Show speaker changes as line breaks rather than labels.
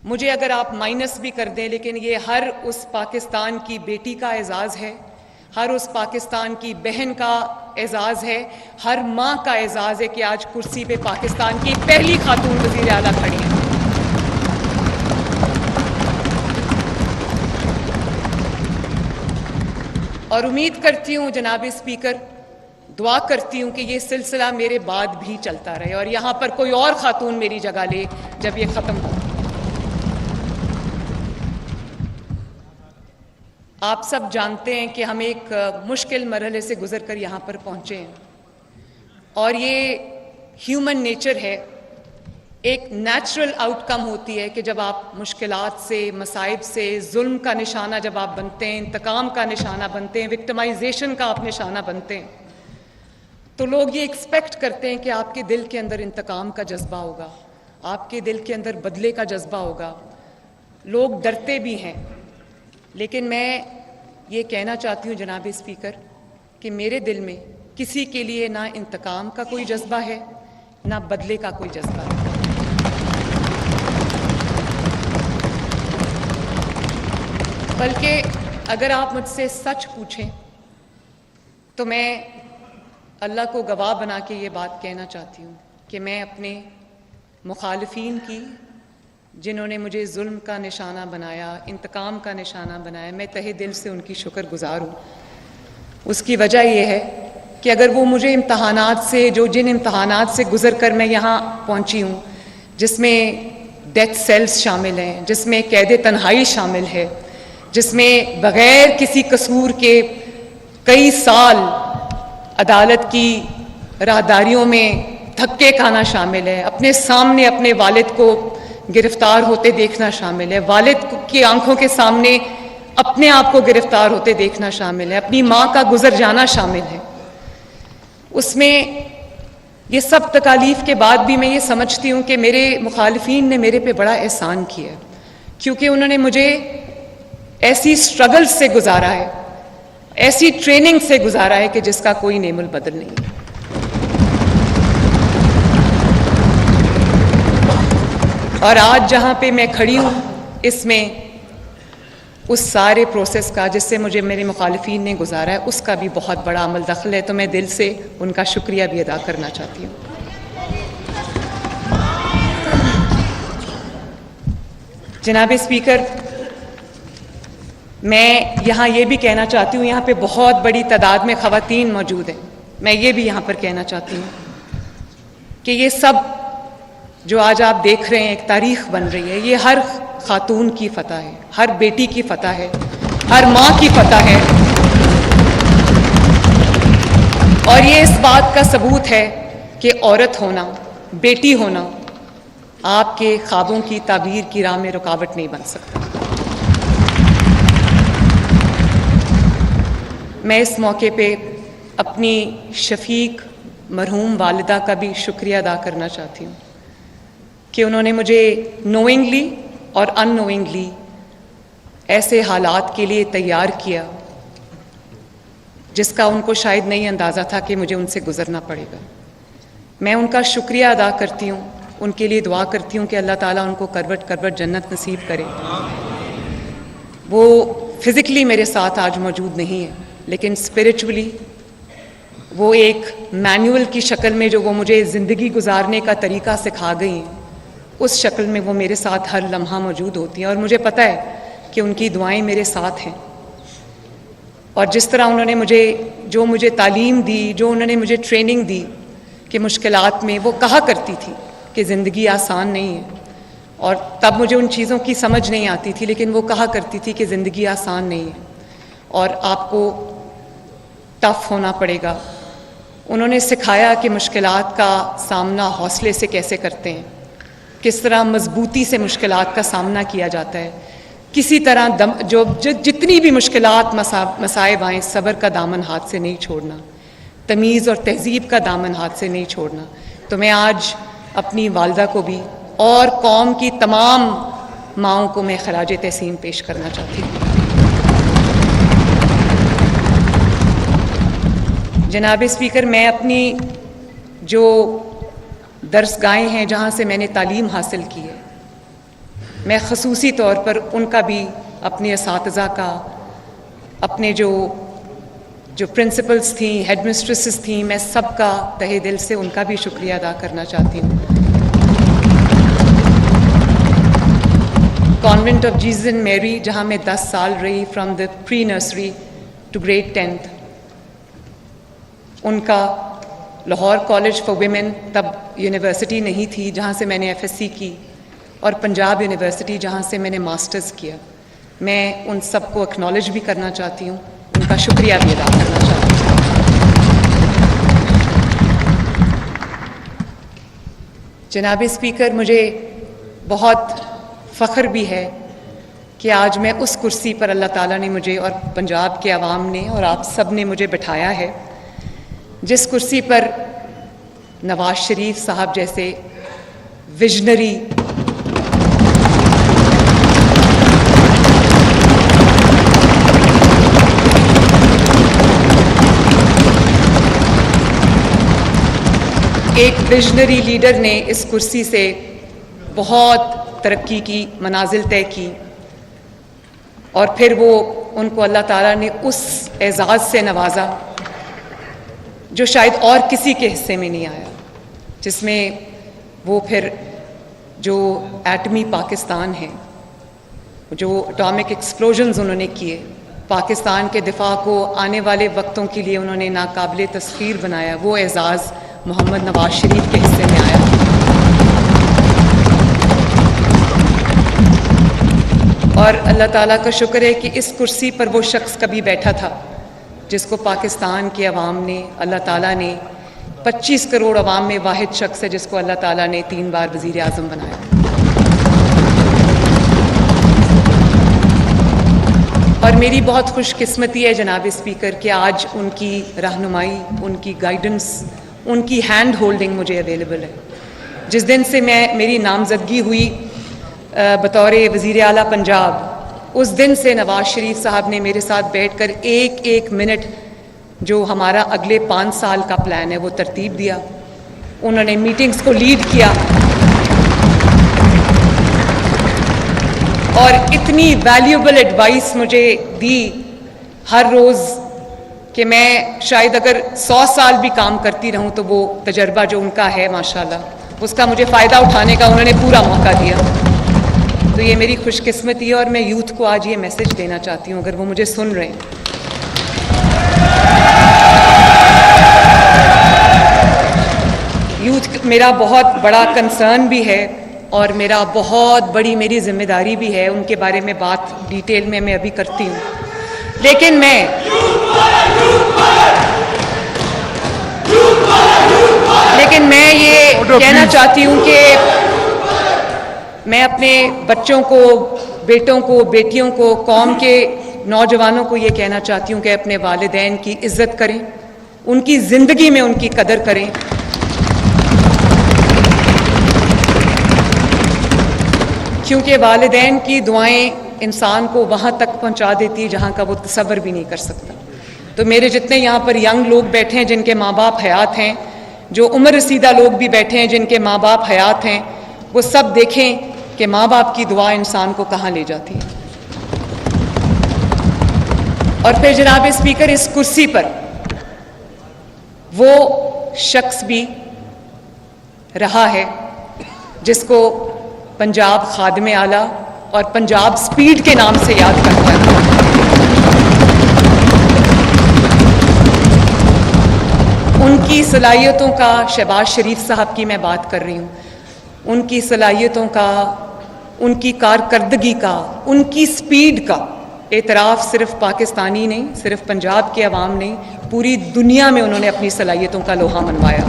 مجھے اگر آپ مائنس بھی کر دیں لیکن یہ ہر اس پاکستان کی بیٹی کا اعزاز ہے، ہر اس پاکستان کی بہن کا اعزاز ہے، ہر ماں کا اعزاز ہے کہ آج کرسی پہ پاکستان کی پہلی خاتون وزیر اعلیٰ کھڑی ہیں۔ اور امید کرتی ہوں جناب اسپیکر، دعا کرتی ہوں کہ یہ سلسلہ میرے بعد بھی چلتا رہے اور یہاں پر کوئی اور خاتون میری جگہ لے جب یہ ختم ہو۔ آپ سب جانتے ہیں کہ ہم ایک مشکل مرحلے سے گزر کر یہاں پر پہنچے ہیں اور یہ ہیومن نیچر ہے، ایک نیچرل آؤٹ کم ہوتی ہے کہ جب آپ مشکلات سے، مصائب سے، ظلم کا نشانہ جب آپ بنتے ہیں، انتقام کا نشانہ بنتے ہیں، وکٹمائزیشن کا آپ نشانہ بنتے ہیں، تو لوگ یہ ایکسپیکٹ کرتے ہیں کہ آپ کے دل کے اندر انتقام کا جذبہ ہوگا، آپ کے دل کے اندر بدلے کا جذبہ ہوگا، لوگ ڈرتے بھی ہیں۔ لیکن میں یہ کہنا چاہتی ہوں جناب اسپیکر کہ میرے دل میں کسی کے لیے نہ انتقام کا کوئی جذبہ ہے، نہ بدلے کا کوئی جذبہ ہے۔ بلکہ اگر آپ مجھ سے سچ پوچھیں تو میں اللہ کو گواہ بنا کے یہ بات کہنا چاہتی ہوں کہ میں اپنے مخالفین کی، جنہوں نے مجھے ظلم کا نشانہ بنایا، انتقام کا نشانہ بنایا، میں تہہ دل سے ان کی شکر گزار ہوں۔ اس کی وجہ یہ ہے کہ اگر وہ مجھے امتحانات سے، جن امتحانات سے گزر کر میں یہاں پہنچی ہوں، جس میں ڈیتھ سیلز شامل ہیں، جس میں قید تنہائی شامل ہے، جس میں بغیر کسی قصور کے کئی سال عدالت کی راہداریوں میں دھکے کھانا شامل ہے، اپنے سامنے اپنے والد کو گرفتار ہوتے دیکھنا شامل ہے، والد کی آنکھوں کے سامنے اپنے آپ کو گرفتار ہوتے دیکھنا شامل ہے، اپنی ماں کا گزر جانا شامل ہے۔ اس میں یہ سب تکالیف کے بعد بھی میں یہ سمجھتی ہوں کہ میرے مخالفین نے میرے پہ بڑا احسان کیا، کیونکہ انہوں نے مجھے ایسی سٹرگل سے گزارا ہے، ایسی ٹریننگ سے گزارا ہے کہ جس کا کوئی نعم البدل نہیں ہے۔ اور آج جہاں پہ میں کھڑی ہوں، اس میں اس سارے پروسیس کا جس سے مجھے میرے مخالفین نے گزارا ہے، اس کا بھی بہت بڑا عمل دخل ہے، تو میں دل سے ان کا شکریہ بھی ادا کرنا چاہتی ہوں۔ جناب اسپیکر، میں یہاں یہ بھی کہنا چاہتی ہوں، یہاں پہ بہت بڑی تعداد میں خواتین موجود ہیں، میں یہ بھی یہاں پر کہنا چاہتی ہوں کہ یہ سب جو آج آپ دیکھ رہے ہیں ایک تاریخ بن رہی ہے، یہ ہر خاتون کی فتح ہے، ہر بیٹی کی فتح ہے، ہر ماں کی فتح ہے، اور یہ اس بات کا ثبوت ہے کہ عورت ہونا، بیٹی ہونا آپ کے خوابوں کی تعبیر کی راہ میں رکاوٹ نہیں بن سکتا۔ میں اس موقع پہ اپنی شفیق مرحوم والدہ کا بھی شکریہ ادا کرنا چاہتی ہوں کہ انہوں نے مجھے نوئنگلی اور ان نوئنگلی ایسے حالات کے لیے تیار کیا جس کا ان کو شاید نہیں اندازہ تھا کہ مجھے ان سے گزرنا پڑے گا۔ میں ان کا شکریہ ادا کرتی ہوں، ان کے لیے دعا کرتی ہوں کہ اللہ تعالیٰ ان کو کروٹ کروٹ جنت نصیب کرے۔ وہ فزیکلی میرے ساتھ آج موجود نہیں ہے، لیکن اسپرچولی وہ ایک مینول کی شکل میں جو وہ مجھے زندگی گزارنے کا طریقہ سکھا گئی ہیں، اس شکل میں وہ میرے ساتھ ہر لمحہ موجود ہوتی ہیں، اور مجھے پتہ ہے کہ ان کی دعائیں میرے ساتھ ہیں۔ اور جس طرح انہوں نے مجھے تعلیم دی، جو انہوں نے مجھے ٹریننگ دی کہ مشکلات میں، وہ کہا کرتی تھی کہ زندگی آسان نہیں ہے، اور تب مجھے ان چیزوں کی سمجھ نہیں آتی تھی، لیکن وہ کہا کرتی تھی کہ زندگی آسان نہیں ہے اور آپ کو ٹف ہونا پڑے گا۔ انہوں نے سکھایا کہ مشکلات کا سامنا حوصلے سے کیسے کرتے ہیں، کس طرح مضبوطی سے مشکلات کا سامنا کیا جاتا ہے، کسی طرح جتنی بھی مشکلات مصائب آئیں، صبر کا دامن ہاتھ سے نہیں چھوڑنا، تمیز اور تہذیب کا دامن ہاتھ سے نہیں چھوڑنا۔ تو میں آج اپنی والدہ کو بھی اور قوم کی تمام ماؤں کو میں خراج تحسین پیش کرنا چاہتی ہوں۔ جناب اسپیکر، میں اپنی جو درس گاہیں ہیں جہاں سے میں نے تعلیم حاصل کی ہے، میں خصوصی طور پر ان کا بھی، اپنے اساتذہ کا، اپنے جو پرنسپلز تھیں، ہیڈ مسٹریسز تھیں، میں سب کا تہہ دل سے ان کا بھی شکریہ ادا کرنا چاہتی ہوں۔ کانوینٹ آف جیزس اینڈ میری، جہاں میں 10 سال رہی، from the pre nursery to grade 10th، ان کا لاہور کالج فار ویمن، تب یونیورسٹی نہیں تھی، جہاں سے میں نے FSc کی، اور پنجاب یونیورسٹی جہاں سے میں نے ماسٹرز کیا۔ میں ان سب کو اکنالج بھی کرنا چاہتی ہوں، ان کا شکریہ بھی ادا کرنا چاہتی ہوں۔ جناب اسپیکر، مجھے بہت فخر بھی ہے کہ آج میں اس کرسی پر اللہ تعالیٰ نے مجھے، اور پنجاب کے عوام نے اور آپ سب نے مجھے بٹھایا ہے، جس کرسی پر نواز شریف صاحب جیسے ویژنری ایک ویژنری لیڈر نے اس کرسی سے بہت ترقی کی، منازل طے کی، اور پھر وہ ان کو اللہ تعالیٰ نے اس اعزاز سے نوازا جو شاید اور کسی کے حصے میں نہیں آیا، جس میں وہ پھر جو ایٹمی پاکستان ہے، جو اٹامک ایکسپلوژنز انہوں نے کیے، پاکستان کے دفاع کو آنے والے وقتوں کے لیے انہوں نے ناقابل تسخیر بنایا، وہ اعزاز محمد نواز شریف کے حصے میں آیا۔ اور اللہ تعالیٰ کا شکر ہے کہ اس کرسی پر وہ شخص کبھی بیٹھا تھا جس کو پاکستان کے عوام نے، اللہ تعالیٰ نے، 25 کروڑ عوام میں واحد شخص ہے جس کو اللہ تعالیٰ نے 3 بار وزیر اعظم بنایا۔ اور میری بہت خوش قسمتی ہے جناب اسپیکر کہ آج ان کی رہنمائی، ان کی گائیڈنس، ان کی ہینڈ ہولڈنگ مجھے اویلیبل ہے۔ جس دن سے میری نامزدگی ہوئی بطور وزیر اعلیٰ پنجاب، اس دن سے نواز شریف صاحب نے میرے ساتھ بیٹھ کر ایک منٹ جو ہمارا اگلے 5 سال کا پلان ہے وہ ترتیب دیا، انہوں نے میٹنگز کو لیڈ کیا، اور اتنی ویلیوبل ایڈوائس مجھے دی ہر روز کہ میں شاید اگر 100 سال بھی کام کرتی رہوں تو وہ تجربہ جو ان کا ہے ماشاءاللہ، اس کا مجھے فائدہ اٹھانے کا انہوں نے پورا موقع دیا۔ تو یہ میری خوش قسمتی ہے، اور میں یوتھ کو آج یہ میسج دینا چاہتی ہوں اگر وہ مجھے سن رہے ہیں۔ یوتھ میرا بہت بڑا کنسرن بھی ہے، اور میرا بہت بڑی میری ذمہ داری بھی ہے، ان کے بارے میں بات ڈیٹیل میں ابھی کرتی ہوں، لیکن میں یہ کہنا چاہتی ہوں کہ میں اپنے بچوں کو، بیٹوں کو، بیٹیوں کو، قوم کے نوجوانوں کو یہ کہنا چاہتی ہوں کہ اپنے والدین کی عزت کریں، ان کی زندگی میں ان کی قدر کریں، کیونکہ والدین کی دعائیں انسان کو وہاں تک پہنچا دیتی جہاں کا وہ تصور بھی نہیں کر سکتا۔ تو میرے جتنے یہاں پر ینگ لوگ بیٹھے ہیں جن کے ماں باپ حیات ہیں، جو عمر رسیدہ لوگ بھی بیٹھے ہیں جن کے ماں باپ حیات ہیں، وہ سب دیکھیں کہ ماں باپ کی دعا انسان کو کہاں لے جاتی ہے۔ اور پھر جناب اسپیکر، اس کرسی پر وہ شخص بھی رہا ہے جس کو پنجاب خادم اعلیٰ اور پنجاب سپیڈ کے نام سے یاد کرتا ہے۔ ان کی صلاحیتوں کا، شہباز شریف صاحب کی میں بات کر رہی ہوں، ان کی صلاحیتوں کا، ان کی کارکردگی کا، ان کی سپیڈ کا اعتراف صرف پاکستانی نہیں، صرف پنجاب کے عوام نہیں، پوری دنیا میں انہوں نے اپنی صلاحیتوں کا لوہا منوایا۔